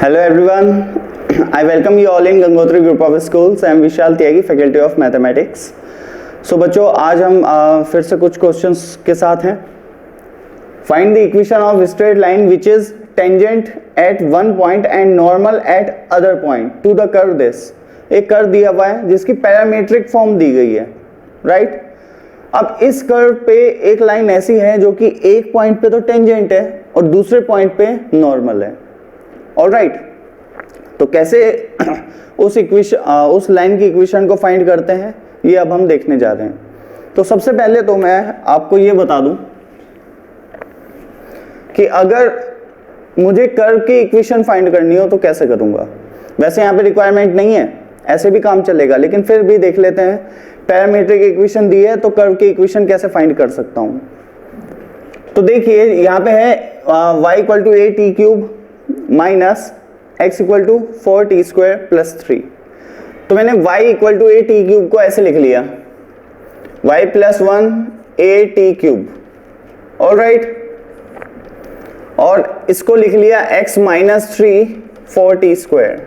Hello everyone, I welcome you all in Gangotri group of schools. I am Vishal Tyagi, faculty of mathematics. So बच्चों, आज हम फिर से कुछ क्वेश्चंस के साथ हैं। Find the equation of straight line which is tangent at one point and normal at other point two the curve this. एक कर्व दिया हुआ है जिसकी पैरामीट्रिक फॉर्म दी गई है, राइट। अब इस कर्व पे एक लाइन ऐसी है जो कि एक पॉइंट पे तो टेंजेंट है और दूसरे पॉइंट पे नॉर्मल है, ऑलराइट। तो कैसे उस लाइन की इक्वेशन को फाइंड करते हैं, ये अब हम देखने जा रहे हैं। तो सबसे पहले तो मैं आपको ये बता दूं कि अगर मुझे कर्व की इक्वेशन फाइंड करनी हो तो कैसे करूंगा। वैसे यहाँ पे रिक्वायरमेंट नहीं है, ऐसे भी काम चलेगा, लेकिन फिर भी देख लेते हैं। पैरामीट्रिक इक्वेशन दी है तो कर्व की इक्वेशन कैसे फाइंड कर सकता हूं। तो देखिए यहाँ पे है y = a t³ minus x = 4t² + 3। तो मैंने y = a t³ को ऐसे लिख लिया, y + 1 a t³, ऑलराइट। और इसको लिख लिया x - 3 4t²।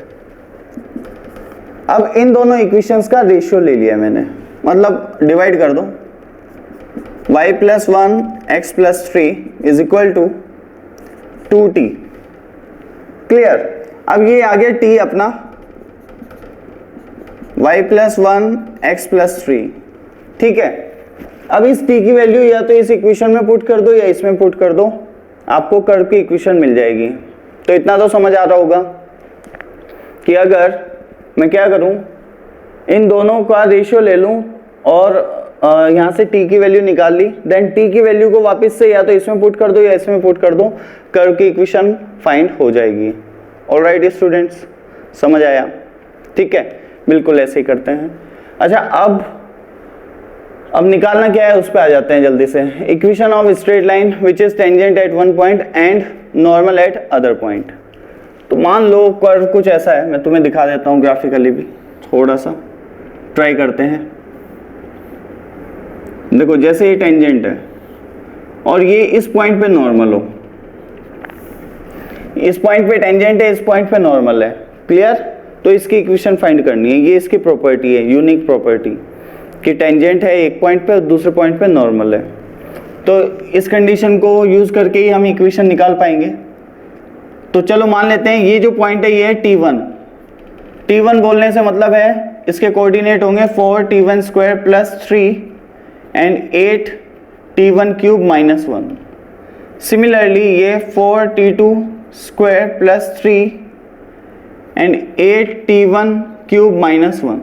अब इन दोनों इक्वेशंस का रेशियो ले लिया मैंने, मतलब डिवाइड कर दो। y + 1 x + 3 = 2t। क्लियर। अब ये आ गया t अपना, y + 1 x + 3, ठीक है। अब इस t की वैल्यू या तो इस इक्वेशन में पुट कर दो या इसमें पुट कर दो, आपको कर्व की इक्वेशन मिल जाएगी। तो इतना तो समझ आ रहा होगा कि अगर मैं क्या करूं, इन दोनों का रेशियो ले लूं और यहाँ से t की वैल्यू निकाल ली, देन t की वैल्यू को वापस से या तो इसमें पुट कर दो या इसमें पुट कर दो, कर्व की इक्वेशन फाइंड हो जाएगी। ऑलराइट स्टूडेंट्स, समझ आया? ठीक है, बिल्कुल ऐसे ही करते हैं। अच्छा, अब निकालना क्या है उस पर आ जाते हैं जल्दी से। Equation of straight line which is tangent at one point and normal at other point. तो मान लो कर्व कुछ ऐसा है, मैं तुम्हें दिखा देता हूँ ग्राफिकली भी, थोड़ा सा ट्राई करते हैं। देखो, जैसे ये टेंजेंट है और ये इस पॉइंट पे नॉर्मल हो, इस पॉइंट पे टेंजेंट है, इस पॉइंट पे नॉर्मल है, क्लियर। तो इसकी इक्वेशन फाइंड करनी है। ये इसकी प्रॉपर्टी है, यूनिक प्रॉपर्टी, कि टेंजेंट है एक पॉइंट पे और दूसरे पॉइंट पे नॉर्मल है। तो इस कंडीशन को यूज करके ही हम इक्वेशन निकाल पाएंगे। तो चलो मान लेते हैं ये जो पॉइंट है ये है t1। t1 बोलने से मतलब है इसके कोऑर्डिनेट होंगे 4t1² + 3 एंड 8t1³ - 1। सिमिलरली ये 4t2² + 3 एंड 8t1³ - 1।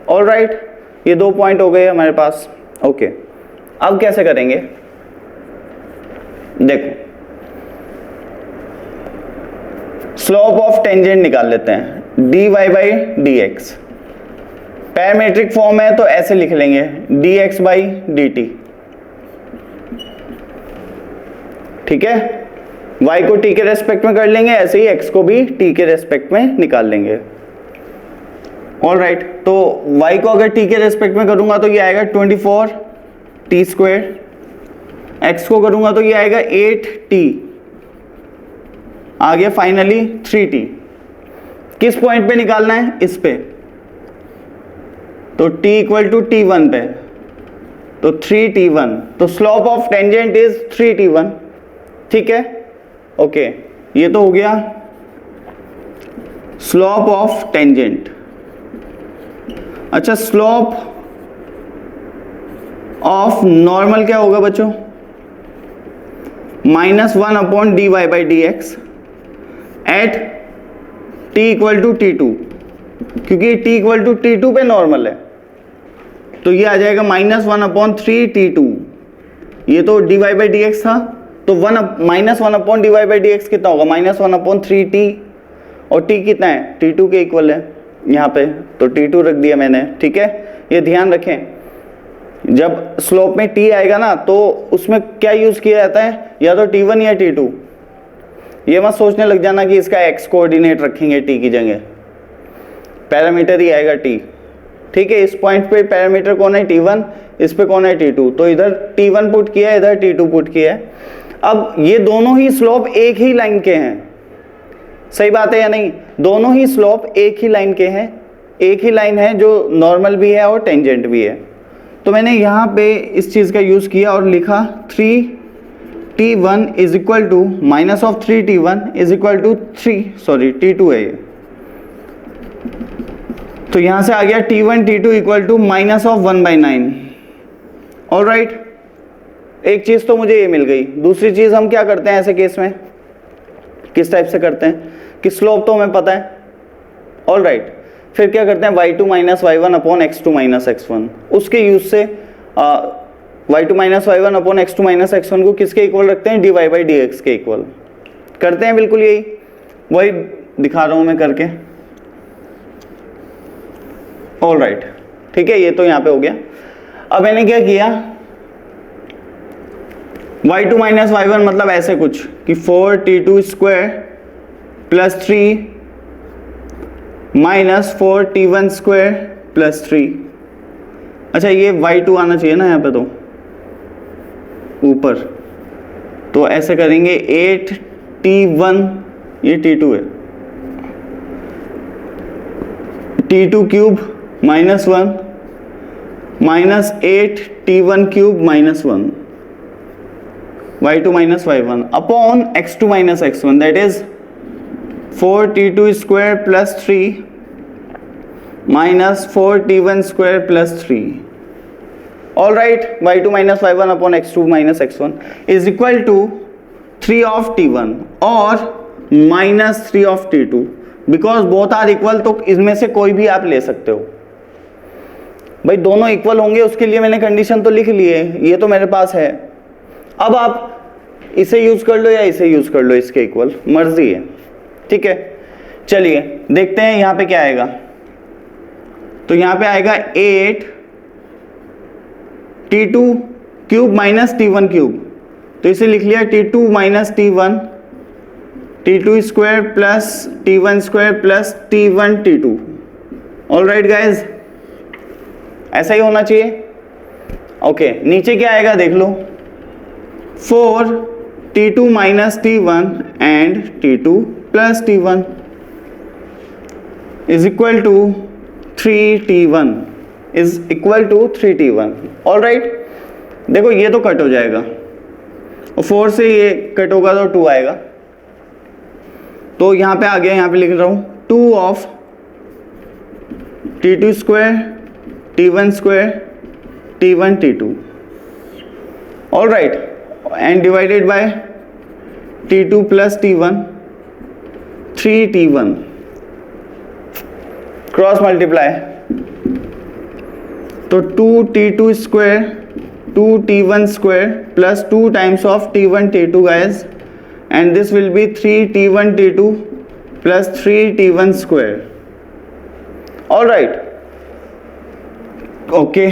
ऑलराइट, ये दो पॉइंट हो गए हमारे पास। ओके, अब कैसे करेंगे, देखो स्लोप ऑफ टेंजेंट निकाल लेते हैं, dy/dx। पैरामीट्रिक फॉर्म है तो ऐसे लिख लेंगे dx/dt, ठीक है। y को t के रेस्पेक्ट में कर लेंगे, ऐसे ही x को भी t के रेस्पेक्ट में निकाल लेंगे। ऑलराइट, तो y को अगर t के रेस्पेक्ट में करूंगा तो ये आएगा 24t², x को करूंगा तो ये आएगा 8t, आ गया फाइनली 3t। किस पॉइंट पे निकालना है, इस पे, तो t = t1 पे, तो 3t1। तो slope of tangent is 3t1, ठीक है। ओके, ये तो हो गया स्लोप ऑफ टेंजेंट। अच्छा, स्लोप ऑफ नॉर्मल क्या होगा बच्चों, -1 dy/dx एट t = t2, क्योंकि t = t2 पे नॉर्मल है, तो ये आ जाएगा -1 3t2। ये तो dy/dx था, तो -1 dy/dx कितना होगा, -1 3t, और t कितना है, t2 के इक्वल है यहाँ पे, तो t2 रख दिया मैंने, ठीक है। ये ध्यान रखें, जब स्लोप में t आएगा ना तो उसमें क्या यूज किया जाता है, या तो t1 या t2। ये मत सोचने लग जाना कि इसका x कोऑर्डिनेट रखेंगे t की जगह, पैरामीटर ही आएगा t, ठीक है। इस पॉइंट पे पैरामीटर कौन है, t1, इस पे कौन है, t2। तो इधर t1 पुट किया है, इधर t2 पुट किया है। अब ये दोनों ही स्लोप एक ही लाइन के हैं, सही बात है या नहीं? दोनों ही स्लोप एक ही लाइन के हैं, एक ही लाइन है जो नॉर्मल भी है और टेंजेंट भी है। तो मैंने यहाँ पे इस चीज़ का यूज़ किया और लिखा 3t1 is equal to minus of 3t1 is equal to t2 है ये। तो यहाँ से आ गया t1 t2 equal to minus of 1/9। All right, एक चीज़ तो मुझे ये मिल गई। दूसरी चीज़ हम क्या करते हैं ऐसे केस में, किस टाइप से करते हैं कि स्लोप तो हमें पता है। ऑल राइट, फिर क्या करते हैं y2 minus y1 upon x2 minus x1। उसके यूज से y2 minus y1 upon x2 minus x1 को किसके इक्वल रखते हैं, dy बाई dx के इक्वल करते हैं। बिल्कुल यही वही दिखा रहा हूं मैं करके। ऑल राइट, ठीक है, ये तो यहाँ पे हो गया। अब मैंने क्या किया, y2 माइनस y1 मतलब ऐसे कुछ कि 4t2 square plus 3 minus 4t1 square plus 3। अच्छा, ये y2 आना चाहिए ना यहाँ पे तो ऊपर, तो ऐसे करेंगे 8t1, ये t2 है, t2 cube minus 1 minus 8t1 cube minus 1 y2 minus y1 upon x2 minus x1 that is 4t2 square plus 3 minus 4t1 square plus 3। All right, y2 minus y1 upon x2 minus x1 is equal to 3 of t1 और minus 3 of t2 because both are equal. तो इसमें से कोई भी आप ले सकते हो भाई, दोनों इक्वल होंगे उसके लिए मैंने कंडीशन तो लिख ली है, ये तो मेरे पास है। अब आप इसे यूज कर लो या इसे यूज कर लो, इसके इक्वल मर्जी है, ठीक है। चलिए देखते हैं यहां पे क्या आएगा। तो यहां पे आएगा 8t2 cube minus t1 cube, तो इसे लिख लिया t2 minus t1, t2 square plus t1 square plus t1 t2। All right guys, ऐसा ही होना चाहिए। ओके, नीचे क्या आएगा देख लो, 4t2 minus t1 and t2 plus t1 is equal to 3t1 is equal to 3t1। All right, देखो ये तो कट हो जाएगा और 4 से ये कट होगा तो 2 आएगा। तो यहां पे आ गया, यहां पे लिख रहा हूं 2 of t2 square t1 square t1 t2। All right, and divided by t2 plus t1 3t1 cross multiply, तो 2t2 square 2t1 square plus 2 times of t1 t2 guys, and this will be 3t1 t2 plus 3t1 square. All right, okay,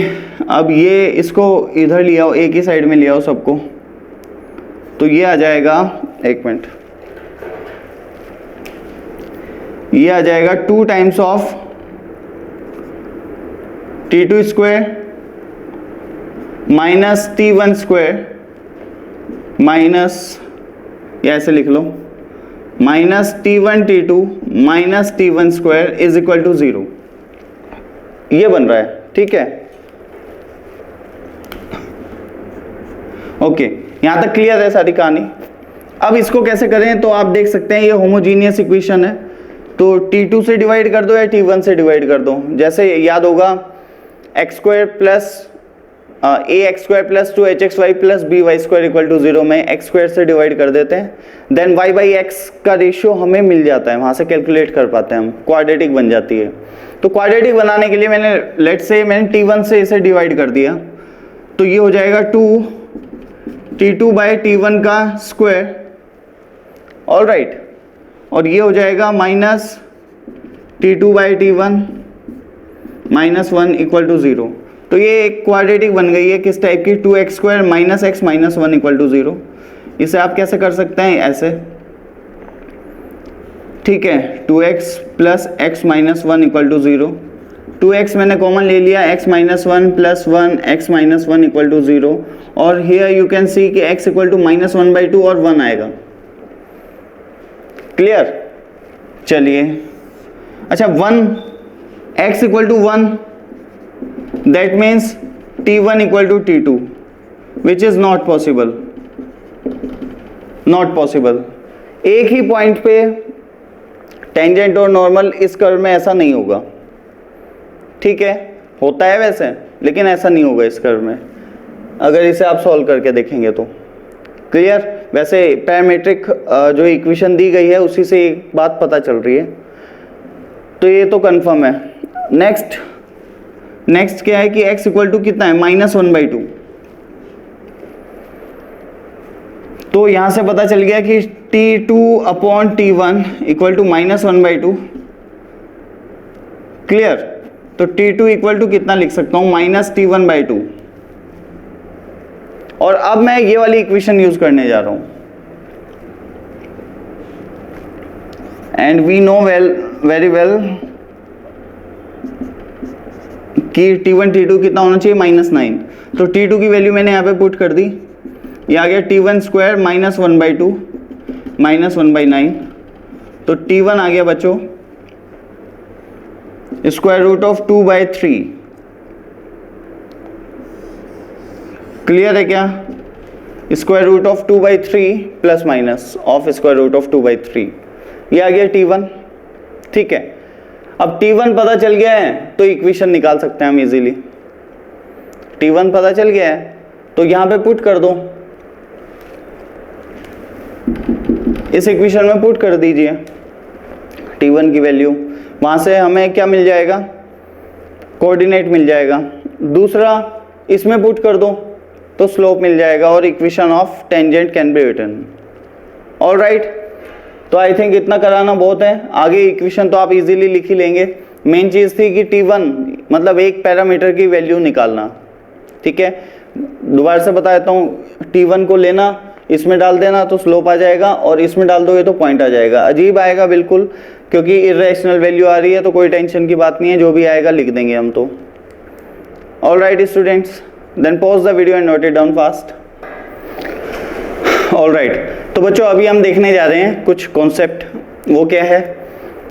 अब ये इसको इधर लिया हो, एक ही side में लिया हो सबको, तो ये आ जाएगा, एक मिनट, ये आ जाएगा 2 times of t2 square minus t1 square minus, या ऐसे लिख लो, minus t1 t2 minus t1 square is equal to 0। ये बन रहा है, ठीक है। ओके, यहां तक क्लियर है सारी कहानी। अब इसको कैसे करें, तो आप देख सकते हैं ये होमोजीनियस इक्वेशन है, तो t2 से डिवाइड कर दो या t1 से डिवाइड कर दो। जैसे याद होगा x square plus ax square plus 2hxy plus by square equal to 0 में x स्क्वायर से डिवाइड कर देते हैं, देन y बाई x का रेशियो हमें मिल जाता है, वहां से कैलकुलेट कर पाते हैं हम, क्वाड्रेटिक बन जाती है। तो क्वाड्रेटिक बनाने के लिए मैंने लेट से मैंने t1 से इसे डिवाइड कर दिया, तो ये हो जाएगा 2t2 बाई t1 का स्क्वायर। ऑल राइट, और ये हो जाएगा minus t2 by t1 minus 1 equal to 0। तो ये एक क्वाड्रेटिक बन गई है, किस टाइप की, 2x square minus x minus 1 equal to 0। इसे आप कैसे कर सकते हैं, ऐसे, ठीक है, 2x plus x minus 1 equal to 0, 2x मैंने कॉमन ले लिया, x minus 1 plus 1 x minus 1 equal to 0, और हियर यू कैन सी कि x इक्वल टू माइनस 1/2 और 1 आएगा। क्लियर? चलिए अच्छा 1 x equal to 1, that means t1 equal to t2, which is not possible, not possible. एक ही point पे tangent और नॉर्मल इस कर्व में ऐसा नहीं होगा, ठीक है, होता है वैसे लेकिन ऐसा नहीं होगा इस कर्व में, अगर इसे आप सॉल्व करके देखेंगे तो। क्लियर? वैसे पैरामीट्रिक जो इक्वेशन दी गई है उसी से एक बात पता चल रही है, तो ये तो कंफर्म है। नेक्स्ट क्या है कि x इक्वल टू कितना है, -1/2। तो यहां से पता चल गया कि t2/t1 इक्वल टू -1/2। क्लियर? तो t2 इक्वल टू कितना लिख सकता हूं, -t1/2। और अब मैं ये वाली इक्वेशन यूज करने जा रहा हूं, and we know very well कि t1 t2 कितना होना चाहिए, -9। तो t2 की वैल्यू मैंने यहाँ पे पुट कर दी, ये आ गया t1 स्क्वायर -1/2 -1/9। तो t1 आ गया बच्चों स्क्वायर रूट ऑफ 2/3। क्लियर है क्या? Square root of 2/3 plus minus of square root of 2/3, ये आ गया t1। ठीक है, अब t1 पता चल गया है तो इक्वेशन निकाल सकते हैं हम इजीली। t1 पता चल गया है तो यहां पे पुट कर दो, इस इक्वेशन में पुट कर दीजिए t1 की वैल्यू, वहां से हमें क्या मिल जाएगा, कोऑर्डिनेट मिल जाएगा। दूसरा इसमें पुट कर दो तो स्लोप मिल जाएगा और equation of tangent can be written. All right, तो आई थिंक इतना कराना बहुत है, आगे इक्वेशन तो आप इजीली लिख ही लेंगे। मेन चीज थी कि t1 मतलब एक पैरामीटर की वैल्यू निकालना। ठीक है, दोबारा से बता देता हूँ, t1 को लेना, इसमें डाल देना तो स्लोप आ जाएगा, और इसमें डाल दोगे तो पॉइंट आ जाएगा। अजीब आएगा बिल्कुल, क्योंकि इर्रेशनल वैल्यू आ रही है, तो कोई टेंशन की बात नहीं है, जो भी आएगा लिख देंगे हम तो। All right students, then pause the video and note it down fast. All right, तो बच्चों अभी हम देखने जा रहे हैं कुछ कॉन्सेप्ट। वो क्या है,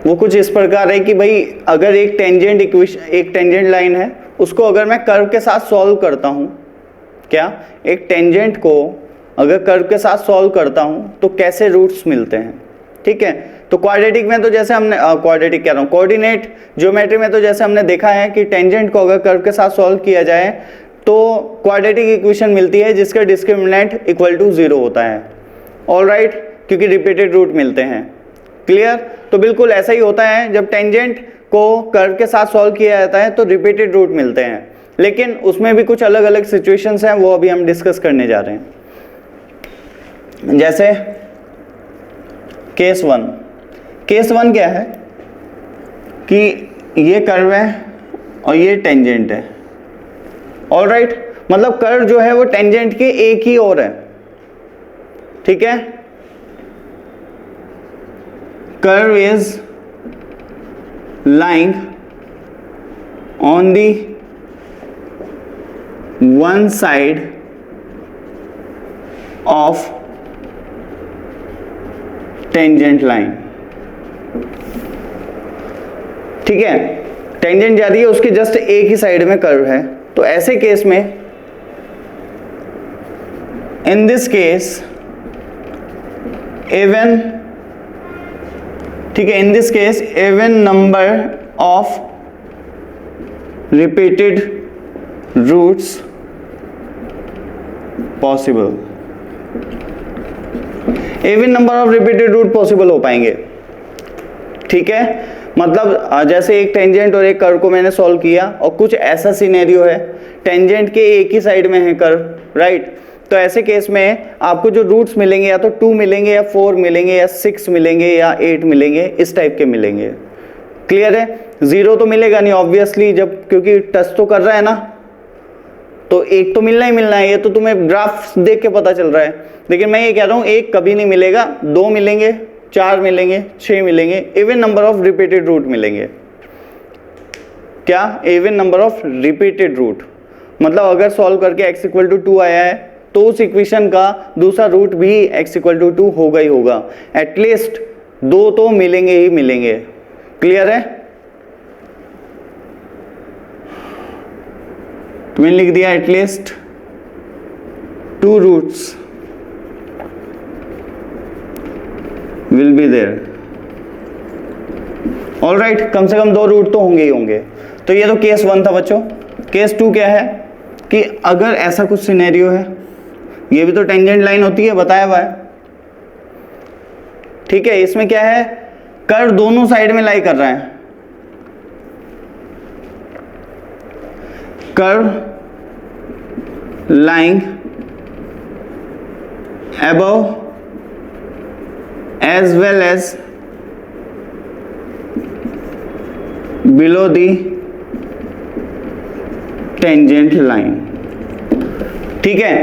वो कुछ इस प्रकार है कि भाई अगर एक टेंजेंट इक्वेशन, एक टेंजेंट लाइन है, उसको अगर मैं कर्व के साथ सॉल्व करता हूँ, क्या एक टेंजेंट को अगर कर्व के साथ सॉल्व करता हूँ तो कैसे रूट्स मिलते हैं। ठीक है, तो क्वाड्रेटिक में तो जैसे हमने क्वाड्रेटिक कह रहा हूँ, कोऑर्डिनेट ज्योमेट्री में तो जैसे हमने देखा है कि टेंजेंट को अगर कर्व के साथ सॉल्व किया जाए तो क्वाड्रेटिक इक्वेशन मिलती है जिसका डिस्क्रिमिनेंट इक्वल टू 0 होता है। ऑलराइट, क्योंकि रिपीटेड रूट मिलते हैं। क्लियर? तो बिल्कुल ऐसा ही होता है, जब टेंजेंट को कर्व के साथ सॉल्व किया जाता है तो रिपीटेड रूट मिलते हैं, लेकिन उसमें भी कुछ अलग अलग सिचुएशंस हैं, वो अभी हम डिस्कस करने जा रहे हैं। जैसे केस 1 क्या है कि ये कर्व है और ये टेंजेंट है। ऑलराइट, मतलब कर्व जो है वो टेंजेंट के एक ही ओर है। ठीक है, curve is lying on the one side of tangent line. ठीक है, टेंजेंट जा रही है, उसके जस्ट एक ही साइड में कर्व है। तो ऐसे केस में, इन दिस केस even, ठीक है, in this case even number of repeated roots possible, even number of repeated root possible हो पाएंगे। ठीक है, मतलब जैसे एक टेंजेंट और एक कर्व को मैंने सॉल्व किया और कुछ ऐसा सिनेरियो है, टेंजेंट के एक ही साइड में है कर्व, राइट? तो ऐसे केस में आपको जो रूट्स मिलेंगे या तो 2 मिलेंगे या 4 मिलेंगे या 6 मिलेंगे या 8 मिलेंगे, इस टाइप के मिलेंगे। क्लियर है? 0 तो मिलेगा नहीं ऑब्वियसली, जब क्योंकि टच तो कर रहा है ना, तो एक तो मिलना ही मिलना है, ये तो तुम्हें ग्राफ देख के पता चल रहा है। लेकिन मैं ये कह रहा हूँ एक कभी नहीं मिलेगा, 2 मिलेंगे, 4 मिलेंगे, 6 मिलेंगे, even number of repeated root मिलेंगे। क्या? Even number of repeated root, मतलब अगर सॉल्व करके x इक्वल टू 2 आया है तो उस इक्वेशन का दूसरा रूट भी x इक्वल टू 2 होगा ही होगा। एटलीस्ट दो तो मिलेंगे ही मिलेंगे। क्लियर है? तो मैंने लिख दिया at least 2 roots will be there. Alright, कम से कम 2 रूट तो होंगे ही होंगे। तो ये तो केस 1 था बच्चों। केस 2 क्या है कि अगर ऐसा कुछ सिनेरियो है, ये भी तो टेंजेंट लाइन होती है, बताया हुआ है। ठीक है, इसमें क्या है, कर्व दोनों साइड में लाई कर रहा है। Curve lying above as well as below the tangent line। ठीक है,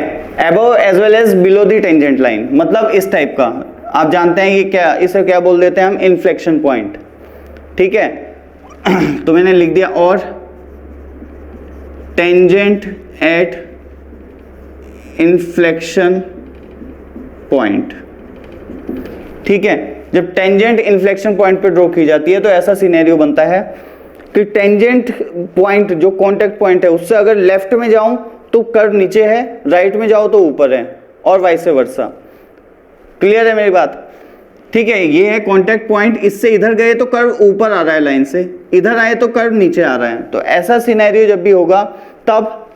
above as well as below the tangent line मतलब इस टाइप का। आप जानते हैं ये क्या, इसे क्या बोल देते हैं हम, इन्फ्लेक्शन पॉइंट। ठीक है, तो मैंने लिख दिया और टेंजेंट एट इन्फ्लेक्शन पॉइंट। ठीक है, जब टेंजेंट इन्फ्लेक्शन पॉइंट पे ड्रॉ की जाती है तो ऐसा सिनेरियो बनता है कि टेंजेंट पॉइंट जो कांटेक्ट पॉइंट है उससे अगर लेफ्ट में जाऊं तो कर्व नीचे है, राइट में जाओ तो ऊपर है, और वाइस वर्सा। क्लियर है मेरी बात? ठीक है, ये है कांटेक्ट पॉइंट। इससे इधर गए तो कर्व ऊपर आ रहा है लाइन से, इधर आए तो कर्व नीचे आ रहा है। तो ऐसा सिनेरियो जब भी होगा तब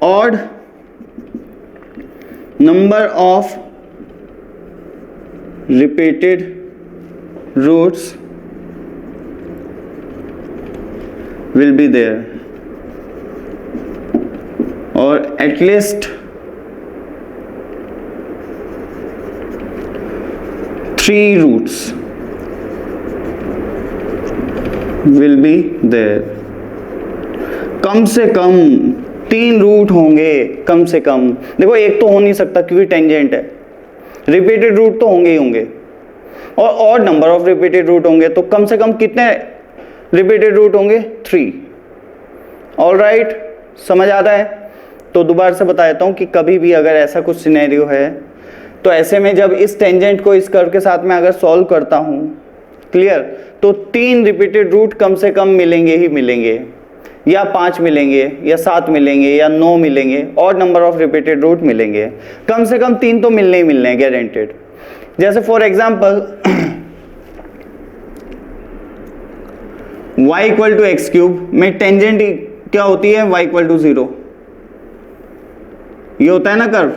odd number of repeated roots will be there or at least 3 roots will be there। कम से कम 3 रूट होंगे कम से कम। देखो एक तो हो नहीं सकता क्योंकि टेंजेंट है, रिपीटेड रूट तो होंगे ही होंगे, और नंबर ऑफ रिपीटेड रूट होंगे। तो कम से कम कितने रिपीटेड रूट होंगे? 3। ऑलराइट, समझ आता है? तो दोबारा से बता देता हूं कि कभी भी अगर ऐसा कुछ सिनेरियो है तो ऐसे में जब इस टेंजेंट को इस कर्व के साथ में अगर सॉल्व करता हूं, क्लियर, तो 3 रिपीटेड रूट कम से कम मिलेंगे ही मिलेंगे, या 5 मिलेंगे, या 7 मिलेंगे, या 9 मिलेंगे, और नंबर ऑफ रिपीटेड रूट मिलेंगे। कम से कम 3 तो मिलने ही मिलने हैं, गारंटेड। जैसे for example y equal to x cube में टेंजेंट क्या होती है? y equal to 0। ये होता है ना कर्व,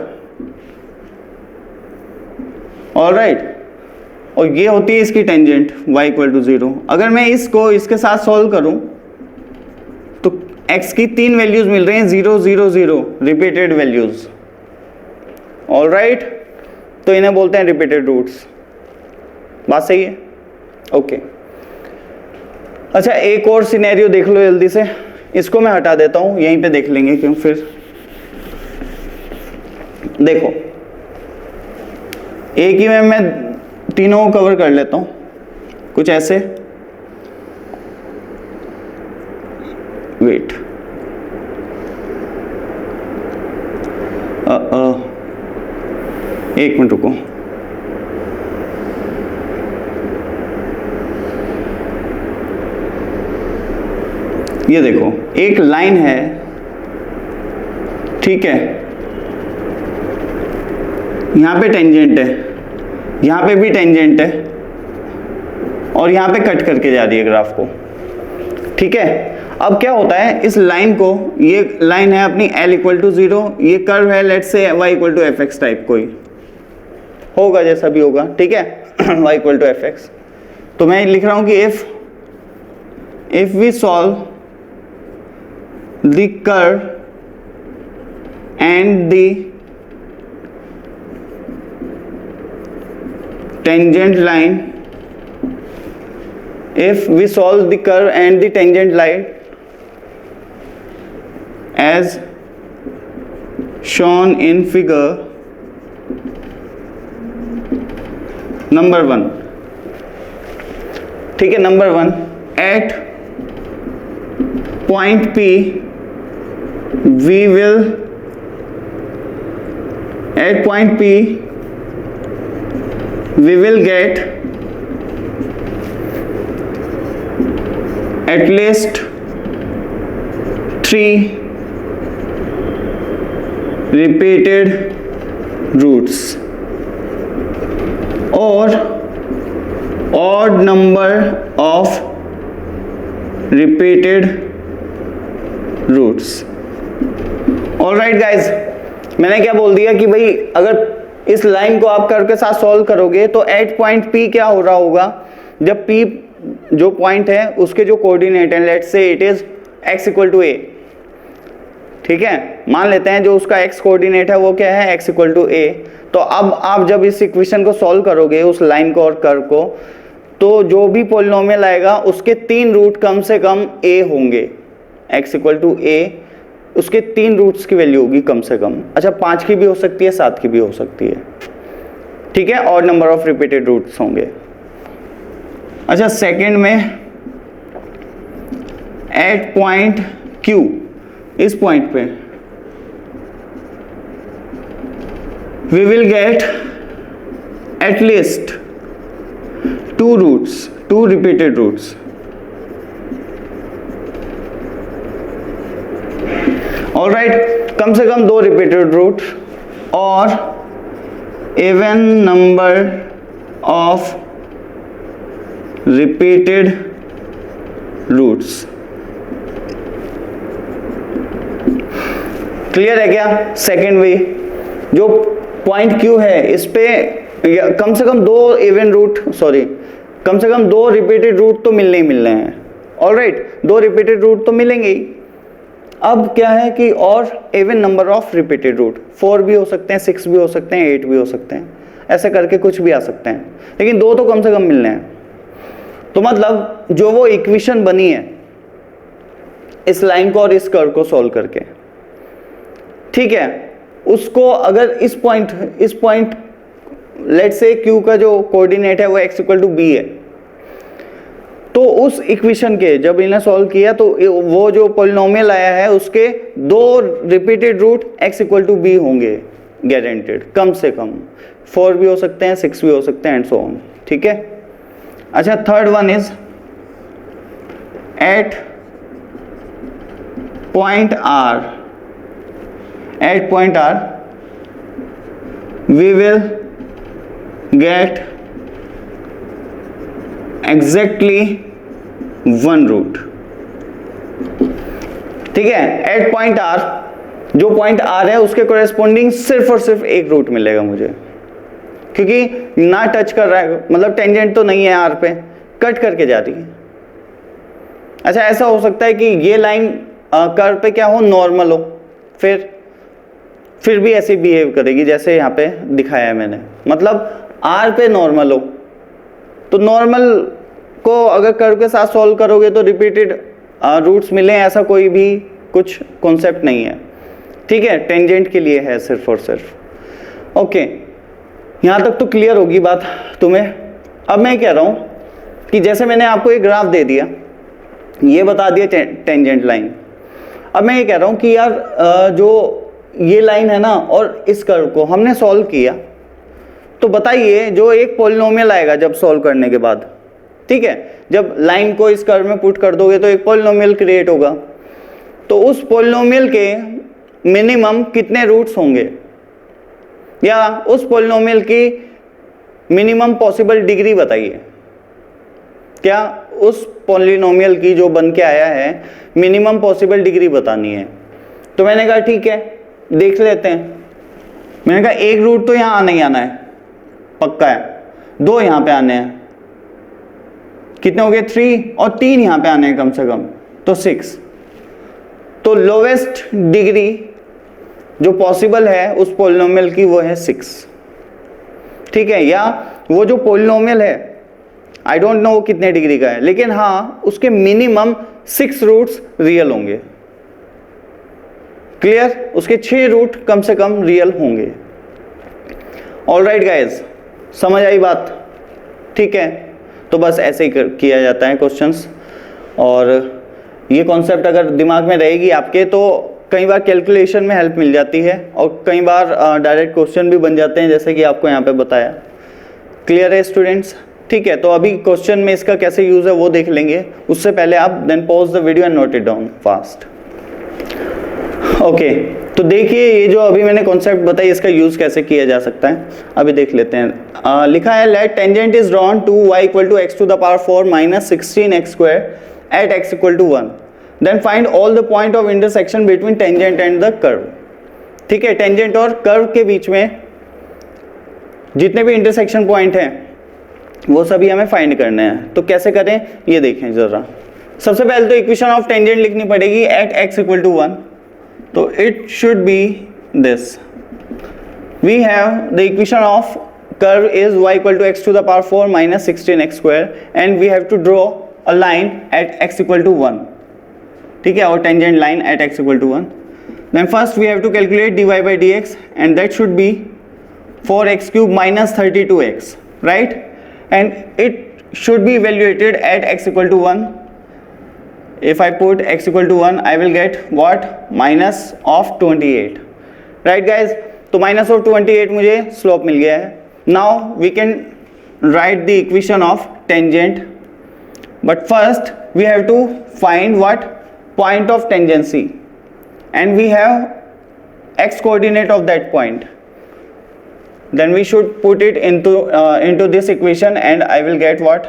ऑलराइट, और ये होती है इसकी टेंजेंट y इक्वल टू 0। अगर मैं इसको इसके साथ सॉल्व करूं तो x की 3 वैल्यूज मिल रही हैं, 0 0 0 रिपीटेड वैल्यूज। ऑलराइट, तो इन्हें बोलते हैं रिपीटेड रूट्स। बात सही है? ओके। अच्छा, एक और सिनेरियो देख लो जल्दी से, इसको मैं हटा देता हूं, यहीं पे देख लेंगे क्यों फिर। देखो एक ही में मैं तीनों को कवर कर लेता हूं, कुछ ऐसे। वेट, एक मिनट रुको। ये देखो एक लाइन है, ठीक है, यहां पे टेंजेंट है, यहां पे भी टेंजेंट है, और यहां पे कट करके जा रही है ग्राफ को। ठीक है, अब क्या होता है, इस लाइन को, ये लाइन है अपनी l इक्वल टू 0, ये कर्व है let's say y equal to F X type, कोई होगा जैसा भी होगा, ठीक है, y equal to F X. तो मैं लिख रहा हूं कि if we solve the curve and the tangent line, if we solve the curve and the tangent line as shown in figure number 1, ठीक है, number 1, at point P we will, at point P we will get at least 3 repeated roots or odd number of repeated roots. Alright guys, मैंने क्या बोल दिया कि भाई अगर इस लाइन को आप कर्व के साथ सॉल्व करोगे तो एट पॉइंट P क्या हो रहा होगा, जब P जो पॉइंट है उसके जो कोऑर्डिनेट है, let's say it is x equal to a, ठीक है, मान लेते हैं जो उसका x कोऑर्डिनेट है वो क्या है, x इक्वल टू a। तो अब आप जब इस इक्वेशन को सॉल्व करोगे उस लाइन को और कर्व को, तो जो भी पॉलिनोमियल आएगा उसके 3 रूट कम से कम a होंगे, x इक्वल टू a, उसके 3 रूट्स की वैल्यू होगी कम से कम। अच्छा, 5 की भी हो सकती है, 7 की भी हो सकती है, ठीक है, और नंबर ऑफ रिपीटेड रूट्स होंगे। अच्छा, सेकंड में एट पॉइंट Q, इस पॉइंट पे we will get at least 2 roots, 2 repeated roots. Alright, कम से कम 2 रिपीटेड रूट और even number of repeated roots. Clear है क्या? सेकेंड वे जो पॉइंट Q है इस पे कम से कम 2 इवन रूट, सॉरी, कम से कम 2 रिपीटेड रूट तो मिलने ही मिलने हैं। ऑलराइट, 2 रिपीटेड रूट तो मिलेंगे ही। अब क्या है कि और even number of repeated root, 4 भी हो सकते हैं, 6 भी हो सकते हैं, 8 भी हो सकते हैं, ऐसे करके कुछ भी आ सकते हैं, लेकिन 2 तो कम से कम मिलने हैं। तो मतलब जो वो इक्वेशन बनी है इस लाइन को और इस कर्व को सॉल्व करके, ठीक है, उसको अगर इस पॉइंट लेट्स से Q का जो कोऑर्डिनेट है वो x इक्वल टू b है, तो उस इक्वेशन के जब इन्हें सॉल्व किया तो वो जो पॉलिनोमियल आया है उसके 2 repeated root x equal to b होंगे गारंटेड, कम से कम 4 भी हो सकते हैं, 6 भी हो सकते हैं एंड सो ऑन, ठीक है। अच्छा, third one is at point R we will get exactly 1 root, ठीक है। एट पॉइंट R, जो पॉइंट R है उसके कोरेस्पोंडिंग सिर्फ और सिर्फ 1 रूट मिलेगा मुझे, क्योंकि ना टच कर रहा है, मतलब टेंजेंट तो नहीं है R पे, कट करके जा रही है। अच्छा, ऐसा हो सकता है कि ये लाइन कर्व पे क्या हो, नॉर्मल हो, फिर भी ऐसे बिहेव करेगी जैसे यहाँ पे दिखाया है मैंने, मतलब R पे नॉर्मल हो, तो नॉर्मल को अगर कर्व के साथ सॉल्व करोगे तो रिपीटेड रूट्स मिले, ऐसा कोई भी कुछ कॉन्सेप्ट नहीं है, ठीक है, टेंजेंट के लिए है सिर्फ और सिर्फ। ओके, यहाँ तक तो क्लियर होगी बात तुम्हें। अब मैं कह रहा हूँ कि जैसे मैंने आपको एक ग्राफ दे दिया, ये बता दिया टेंजेंट लाइन, अब मैं ये कह रहा हूँ कि यार जो ये लाइन है ना और इस कर्व को हमने सॉल्व किया, तो बताइए जो एक पॉलिनोमियल आएगा जब सॉल्व करने के बाद, ठीक है, जब लाइन को इस कर्व में पुट कर दोगे तो एक पॉलिनोमियल क्रिएट होगा, तो उस पॉलिनोमियल के मिनिमम कितने रूट्स होंगे, या उस पॉलिनोमियल की मिनिमम पॉसिबल डिग्री बताइए। क्या उस पॉलिनोमियल की जो बन के आया है मिनिमम पॉसिबल डिग्री बतानी है। तो मैंने कहा ठीक है, देख लेते हैं। मैंने कहा 1 रूट तो यहाँ आना ही आना है, पक्का है, 2 यहाँ पे आने हैं, कितने हो गए 3, और 3 यहाँ पे आने हैं कम से कम, तो 6। तो लोवेस्ट डिग्री जो पॉसिबल है उस पॉलिनोमियल की वो है 6, ठीक है। या वो जो पॉलिनोमियल है आई डोंट नो वो कितने डिग्री का है, लेकिन हाँ उसके मिनिमम 6 रूट्स रियल होंगे, क्लियर, उसके 6 रूट कम से कम रियल होंगे। ऑलराइट गाइज, समझ आई बात, ठीक है। तो बस ऐसे ही किया जाता है क्वेश्चंस, और ये कॉन्सेप्ट अगर दिमाग में रहेगी आपके तो कई बार कैलकुलेशन में हेल्प मिल जाती है, और कई बार डायरेक्ट क्वेश्चन भी बन जाते हैं जैसे कि आपको यहाँ पे बताया। क्लियर है स्टूडेंट्स? ठीक है, तो अभी क्वेश्चन में इसका कैसे यूज है वो देख लेंगे, उससे पहले आप then pause the video and note it down fast. Okay, तो देखिए ये जो अभी मैंने कॉन्सेप्ट बताई इसका यूज कैसे किया जा सकता है, अभी देख लेते हैं। लिखा है let tangent is drawn to y equal to x to the power 4 minus 16x square at x equal to 1, then find all the point of intersection between tangent and the curve. ठीक है, tangent और curve के बीच में जितने भी intersection point हैं वो सभी हमें फाइंड करने हैं। तो कैसे करें ये देखें जरा। सबसे पहले तो इक्वेशन ऑफ टेंजेंट लिखनी पड़ेगी एट x इक्वल टू 1, तो it should be this, we have the equation of curve is y equal to x to the power 4 minus 16x square and we have to draw a line at x equal to 1। ठीक है, और tangent line at x equal to 1। Then first we have to calculate dy by dx and that should be 4x cube minus 32x, right, and it should be evaluated at x equal to 1. If I put x equal to 1 I will get what, minus of 28, right guys। तो minus of 28 मुझे slope मिल गया है। Now we can write the equation of tangent, but first we have to find what, point of tangency, and we have x coordinate of that point, then we should put it into this equation and I will get what,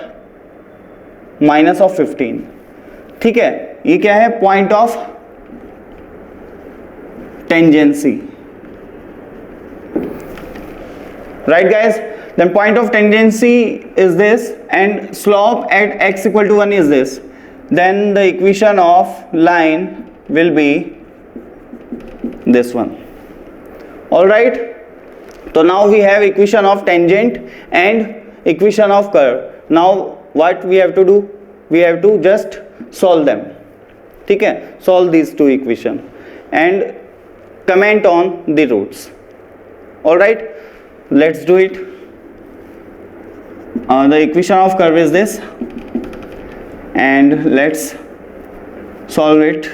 minus of 15। ठीक है, ये क्या है, point of tangency, right guys। then point of tangency is this and slope at x equal to 1 is this, then the equation of line will be this one, all right। So now we have equation of tangent and equation of curve. Now what we have to do, we have to just solve them। ठीक है, solve these two equation and comment on the roots, all right, let's do it। The equation of curve is this and let's solve it।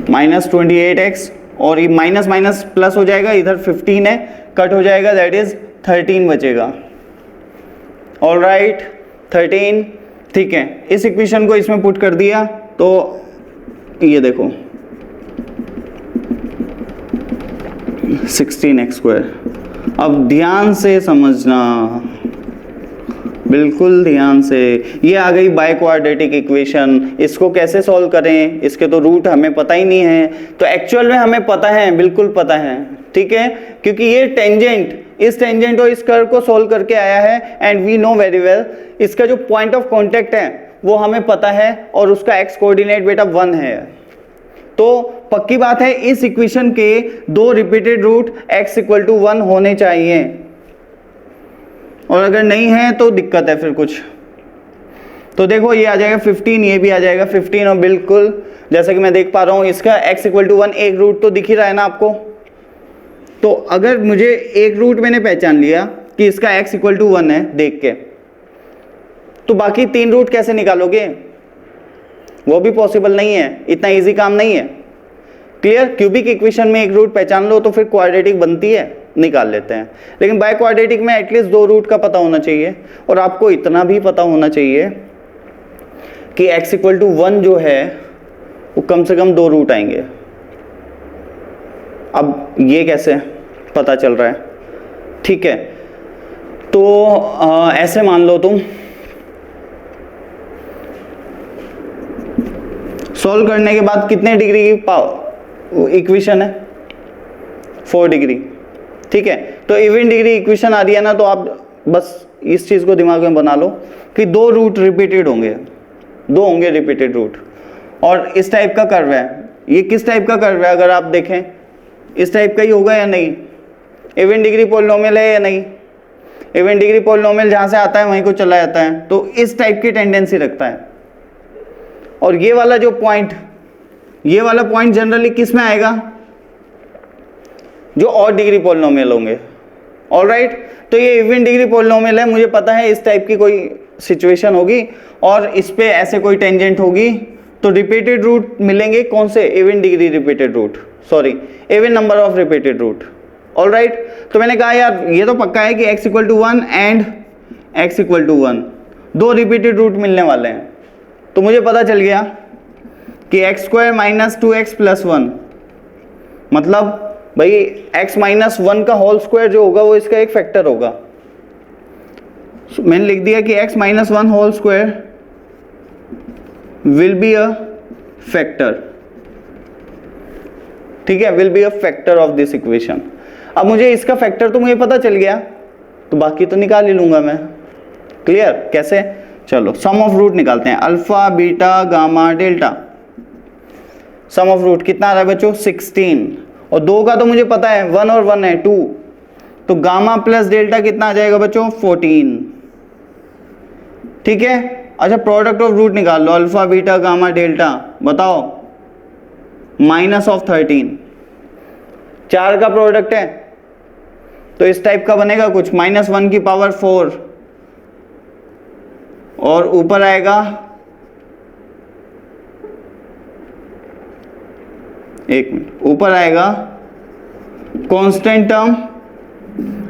minus 28x और ये minus minus plus हो जाएगा, इधर 15 है, cut हो जाएगा, दैट इज 13 बचेगा, all right 13। ठीक है, इस इक्वेशन को इसमें पुट कर दिया तो ये देखो 16x स्क्वायर। अब ध्यान से समझना, बिल्कुल ध्यान से, ये आ गई बाय क्वाड्रेटिक इक्वेशन। इसको कैसे सॉल्व करें, इसके तो रूट हमें पता ही नहीं है, तो एक्चुअल में हमें पता है, बिल्कुल पता है। ठीक है, क्योंकि ये टेंजेंट, इस टेंजेंट और इस कर्व को सॉल्व करके आया है and we know very well, इसका जो पॉइंट ऑफ कॉन्टेक्ट है वो हमें पता है और उसका एक्स कोऑर्डिनेट बेटा 1 है। तो पक्की बात है इस इक्वेशन के दो repeated root x equal to 1 होने चाहिए, और अगर नहीं है तो दिक्कत है फिर कुछ। तो देखो ये आ जाएगा 15, ये भी आ जाएगा 15, और बिल्कुल जैसा कि मैं देख पा रहा हूँ इसका x इक्वल टू 1 एक रूट तो दिख ही रहा है ना आपको। तो अगर मुझे एक रूट मैंने पहचान लिया कि इसका x इक्वल टू 1 है देख के, तो बाकी 3 रूट कैसे निकालोगे, वो भी पॉसिबल नहीं है, इतना इजी काम नहीं है। क्लियर, क्यूबिक इक्वेशन में एक रूट पहचान लो तो फिर क्वाड्रेटिक बनती है, निकाल लेते हैं। लेकिन बाय क्वाड्रेटिक में एटलीस्ट 2 रूट का पता होना चाहिए, और आपको इतना भी पता होना चाहिए कि x इक्वल टू 1 जो है वो कम से कम 2 रूट आएंगे। अब ये कैसे पता चल रहा है, ठीक है, तो ऐसे मान लो तुम सॉल्व करने के बाद कितने डिग्री की इक्वेशन है, 4 डिग्री। ठीक है, तो इवन डिग्री इक्वेशन आ रही है ना, तो आप बस इस चीज को दिमाग में बना लो कि 2 रूट रिपीटेड होंगे, 2 होंगे रिपीटेड रूट, और इस टाइप का कर्व है। ये किस टाइप का कर्व है, अगर आप देखें इस टाइप का ही होगा या नहीं, इवन डिग्री पॉलिनोमियल है या नहीं, इवन डिग्री पॉलिनोमियल जहां से आता है वहीं को चला जाता है, तो इस टाइप की टेंडेंसी रखता है। और ये वाला जो पॉइंट, ये वाला पॉइंट जनरली किस में आएगा, जो ऑड डिग्री पॉलिनोमियल होंगे। ऑलराइट, तो ये इवन डिग्री पॉलिनोमियल है, मुझे पता है इस टाइप की कोई सिचुएशन होगी और इस पे ऐसे कोई टेंजेंट होगी, तो रिपीटेड रूट मिलेंगे कौन से, even degree repeated root, sorry even number of repeated root. Alright, तो मैंने कहा यार ये तो पक्का है कि x equal to 1 x equal to 1, दो रिपीटेड रूट मिलने वाले हैं। तो मुझे पता चल गया कि x square minus 2x plus 1, मतलब भाई x माइनस 1 का होल स्क्वायर जो होगा वो इसका एक फैक्टर होगा। मैंने लिख दिया कि x minus 1 whole square will be a factor, ठीक है, will be a factor of this equation. अब मुझे इसका फैक्टर तो मुझे पता चल गया, तो बाकी तो निकाल ही लूंगा मैं। क्लियर? कैसे? चलो सम ऑफ रूट निकालते हैं, alpha beta gamma delta. Sum of root कितना आ रहा है बच्चों? 16, और 2 का तो मुझे पता है 1 और 1 है 2, तो गामा प्लस डेल्टा कितना आ जाएगा बच्चों? 14, ठीक है। अच्छा प्रोडक्ट ऑफ रूट निकाल लो, अल्फा बीटा गामा डेल्टा, बताओ। माइनस ऑफ 13, 4 का प्रोडक्ट है तो इस टाइप का बनेगा कुछ, -1 की पावर 4, और ऊपर आएगा एक मिनट, ऊपर आएगा कांस्टेंट टर्म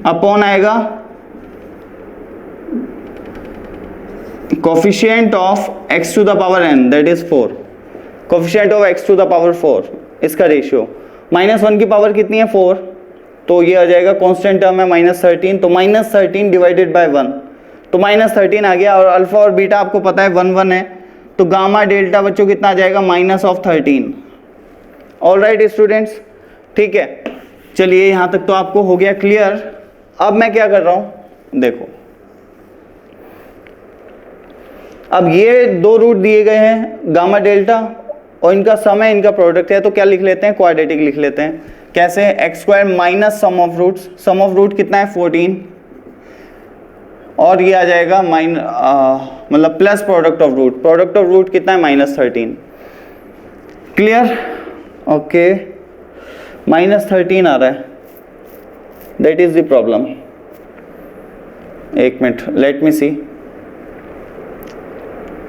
अपॉन आएगा coefficient of x to the power n, that is 4, coefficient of x to the power 4, इसका रेशियो। -1 की पावर कितनी है? 4, तो ये आ जाएगा कांस्टेंट टर्म है -13, तो -13 डिवाइडेड बाय 1, तो -13 आ गया। और अल्फा और बीटा आपको पता है 1 1 है, तो गामा डेल्टा बच्चों कितना आ जाएगा? -13। ऑल राइट स्टूडेंट्स, ठीक है। चलिए यहाँ तक तो आपको हो गया क्लियर। अब मैं क्या कर रहा हूँ, देखो अब ये दो रूट दिए गए हैं गामा डेल्टा, और इनका सम है, इनका प्रोडक्ट है, तो क्या लिख लेते हैं? क्वाड्रेटिक लिख लेते हैं। कैसे? X square minus sum of roots, sum of root कितना है? 14, और ये आ जाएगा मतलब plus product of root, product of root कितना है? -13। क्लियर? ओके, -13 आ रहा है, दैट इज द प्रॉब्लम। एक मिनट, लेट मी सी,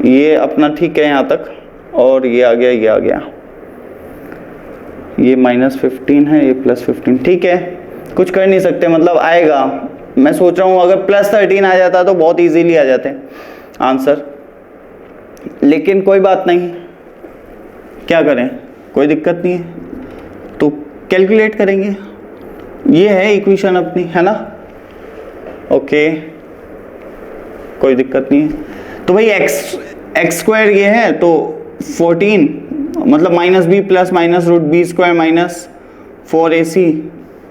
ये अपना ठीक है यहाँ तक, और ये आ गया, ये आ गया, ये -15 है, ये +15, ठीक है, कुछ कर नहीं सकते, मतलब आएगा। मैं सोच रहा हूँ अगर +13 आ जाता तो बहुत इजीली आ जाते आंसर, लेकिन कोई बात नहीं, क्या करें, कोई दिक्कत नहीं है, तो कैलकुलेट करेंगे। ये है इक्वेशन अपनी, है ना? ओके, कोई दिक्कत नहीं है। तो भाई एक्स स्क्वायर ये है, तो 14 मतलब -b plus minus root b square minus 4ac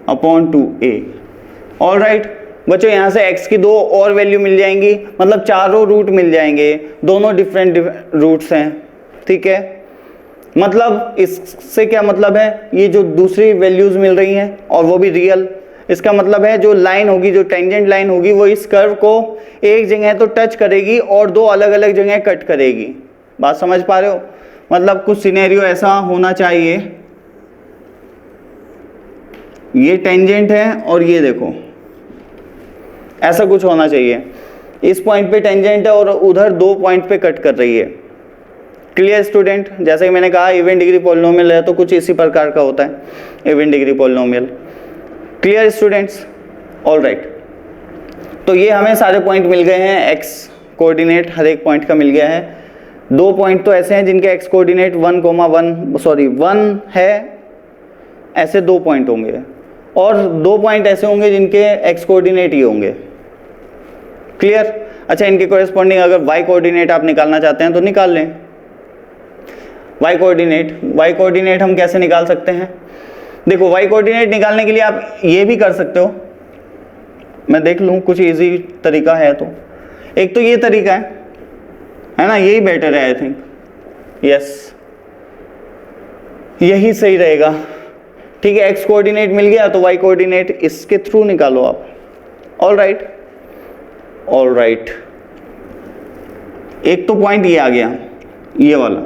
upon 2a। All right बच्चों, यहाँ से x की दो और वैल्यू मिल जाएंगी, मतलब चारों रूट मिल जाएंगे, दोनों डिफरेंट रूट्स हैं, ठीक है। मतलब इससे क्या मतलब है, ये जो दूसरी वैल्यूज मिल रही हैं और वो भी रियल, इसका मतलब है जो लाइन होगी, जो टेंजेंट लाइन होगी, वो इस कर्व को एक जगह तो टच करेगी और दो अलग अलग जगह कट करेगी। बात समझ पा रहे हो? मतलब कुछ सिनेरियो ऐसा होना चाहिए, ये टेंजेंट है और ये देखो ऐसा कुछ होना चाहिए, इस पॉइंट पे टेंजेंट है और उधर दो पॉइंट पे कट कर रही है। Clear student? जैसे कि मैंने कहा इवन डिग्री पॉलिनोमियल है तो कुछ इसी प्रकार का होता है even degree polynomial. Clear students? All right, तो ये हमें सारे पॉइंट मिल गए हैं, एक्स कोऑर्डिनेट हर एक पॉइंट का मिल गया है। दो पॉइंट तो ऐसे हैं जिनके एक्स कोऑर्डिनेट 1 है, ऐसे दो पॉइंट होंगे, और दो पॉइंट ऐसे होंगे जिनके एक्स कोऑर्डिनेट ही होंगे। क्लियर? अच्छा, इनके कोरेस्पॉन्डिंग अगर वाई कोऑर्डिनेट आप निकालना चाहते हैं तो निकाल लें। वाई कोऑर्डिनेट हम कैसे निकाल सकते हैं? देखो, वाई कोऑर्डिनेट निकालने के लिए आप ये भी कर सकते हो, मैं देख लूँ कुछ इजी तरीका है तो। एक तो ये तरीका है ना, यही बेटर है आई थिंक, यस यही सही रहेगा। ठीक है, एक्स कोऑर्डिनेट मिल गया तो वाई कोऑर्डिनेट इसके थ्रू निकालो आप। ऑल राइट, ऑल राइट, एक तो पॉइंट ये आ गया, ये वाला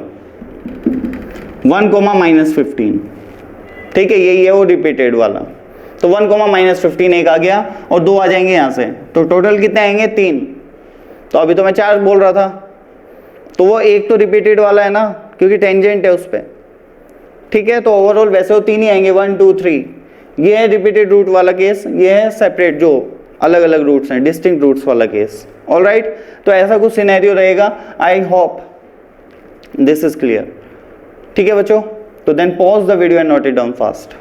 1, -15, ठीक है, यही है वो रिपीटेड वाला। तो 1, -15 एक आ गया और दो आ जाएंगे यहाँ से, तो टोटल कितने आएंगे? 3। तो अभी तो मैं 4 बोल रहा था, तो वो एक तो रिपीटेड वाला है ना, क्योंकि टेंजेंट है उस पर। ठीक है, तो ओवरऑल वैसे वो 3 ही आएंगे, 1 2 3। ये है रिपीटेड रूट वाला केस, ये है सेपरेट जो अलग अलग रूट्स हैं, डिस्टिंक्ट रूट्स वाला केस। ऑलराइट, तो ऐसा कुछ सिनेरियो रहेगा। I hope this is clear. ठीक है बच्चों, तो then pause the video and note it down fast.